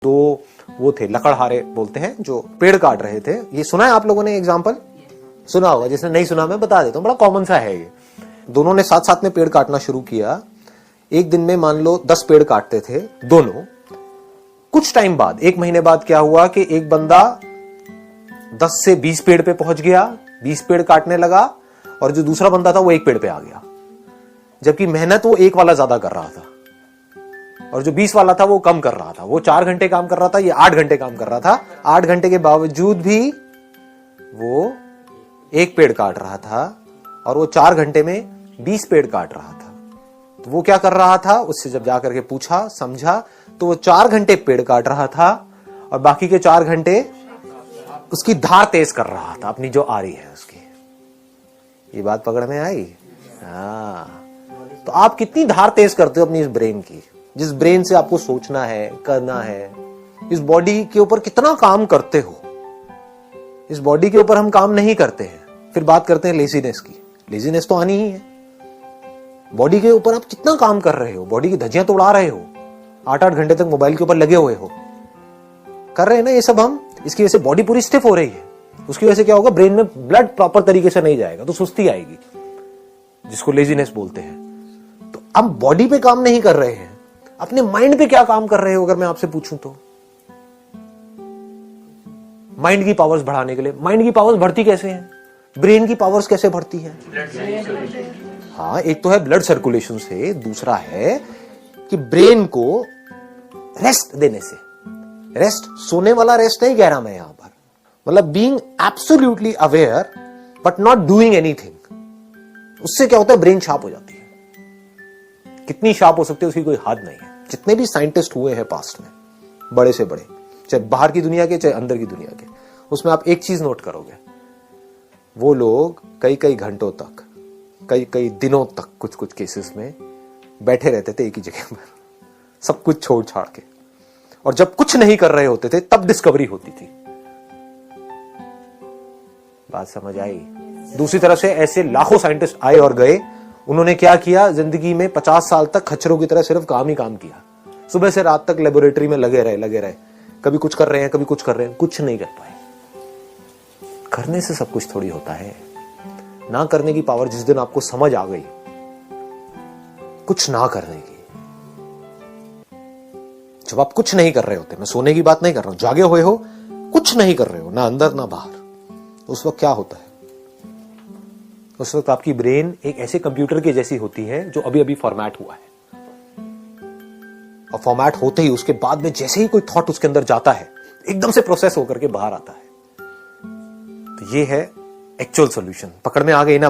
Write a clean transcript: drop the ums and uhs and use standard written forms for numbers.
दो वो थे लकड़हारे बोलते हैं जो पेड़ काट रहे थे। ये सुना है आप लोगों ने? एग्जाम्पल सुना होगा, जिसने नहीं सुना मैं बता देता हूँ, बड़ा कॉमन सा है ये। दोनों ने साथ साथ में पेड़ काटना शुरू किया। एक दिन में मान लो 10 पेड़ काटते थे दोनों। कुछ टाइम बाद, 1 महीने बाद क्या हुआ कि एक बंदा 10 से 20 पेड़ पे पहुंच गया, 20 पेड़ काटने लगा, और जो दूसरा बंदा था वो 1 पेड़ पे आ गया। जबकि मेहनत वो 1 वाला ज्यादा कर रहा था और जो 20 वाला था वो कम कर रहा था। वो 4 घंटे काम कर रहा था, ये 8 घंटे काम कर रहा था। 8 घंटे के बावजूद भी वो 1 पेड़ काट रहा था और वो 4 घंटे में 20 पेड़ काट रहा था। तो वो क्या कर रहा था, उससे जब जाकर के पूछा समझा तो वो 4 घंटे पेड़ काट रहा था और बाकी के 4 घंटे उसकी धार तेज कर रहा था, अपनी जो आ रही है उसकी। ये बात पकड़ में आई? हाँ। तो आप कितनी धार तेज करते हो अपनी इस ब्रेन की, जिस ब्रेन से आपको सोचना है, करना है। इस बॉडी के ऊपर कितना काम करते हो। इस बॉडी के ऊपर हम काम नहीं करते हैं, फिर बात करते हैं लेजीनेस की। लेजीनेस तो आनी ही है। बॉडी के ऊपर आप कितना काम कर रहे हो, बॉडी की धज्जियां तो उड़ा रहे हो, 8-8 घंटे तक मोबाइल के ऊपर लगे हुए हो, कर रहे हैं ना ये सब हम। इसकी वजह से बॉडी पूरी स्टिफ हो रही है। उसकी वजह से क्या होगा, ब्रेन में ब्लड प्रॉपर तरीके से नहीं जाएगा तो सुस्ती आएगी, जिसको लेजीनेस बोलते हैं। तो अब बॉडी पे काम नहीं कर रहे हैं, अपने माइंड पे क्या काम कर रहे हो अगर मैं आपसे पूछूं तो? माइंड की पावर्स बढ़ाने के लिए। माइंड की पावर्स बढ़ती कैसे हैं? ब्रेन की पावर्स कैसे बढ़ती है? हाँ, एक तो है ब्लड सर्कुलेशन से, दूसरा है कि ब्रेन को रेस्ट देने से। रेस्ट सोने वाला रेस्ट नहीं कह रहा मैं यहां पर, मतलब being absolutely aware but not doing anything. उससे क्या होता है, ब्रेन शार्प हो जाती है। कितनी शार्प हो सकती है उसकी कोई हद नहीं है। जितने भी साइंटिस्ट हुए हैं पास्ट में, बड़े से बड़े, चाहे बाहर की दुनिया के चाहे अंदर की दुनिया के, उसमें आप एक चीज नोट करोगे, वो लोग कई कई घंटों तक, कई कई दिनों तक कुछ कुछ केसेस में बैठे रहते थे एक ही जगह पर, सब कुछ छोड़ छाड़ के। और जब कुछ नहीं कर रहे होते थे तब डिस्कवरी होती थी। बात समझ आई? दूसरी तरफ से ऐसे लाखों साइंटिस्ट आए और गए। उन्होंने क्या किया, जिंदगी में 50 साल तक खच्चरों की तरह सिर्फ काम ही काम किया। सुबह से रात तक लेबोरेटरी में लगे रहे। कभी कुछ कर रहे हैं, कभी कुछ कर रहे हैं, कुछ नहीं कर पाए। करने से सब कुछ थोड़ी होता है। ना करने की पावर जिस दिन आपको समझ आ गई, कुछ ना करने की, जब आप कुछ नहीं कर रहे होते, मैं सोने की बात नहीं कर रहा हूं, जागे हुए हो, कुछ नहीं कर रहे हो, ना अंदर ना बाहर, तो उस वक्त क्या होता है? उस वक्त आपकी ब्रेन एक ऐसे कंप्यूटर की जैसी होती है जो अभी अभी फॉर्मेट हुआ है। और फॉर्मेट होते ही उसके बाद में जैसे ही कोई थॉट उसके अंदर जाता है, एकदम से प्रोसेस होकर के बाहर आता है। तो ये है एक्चुअल सॉल्यूशन। पकड़ में आ गई ना?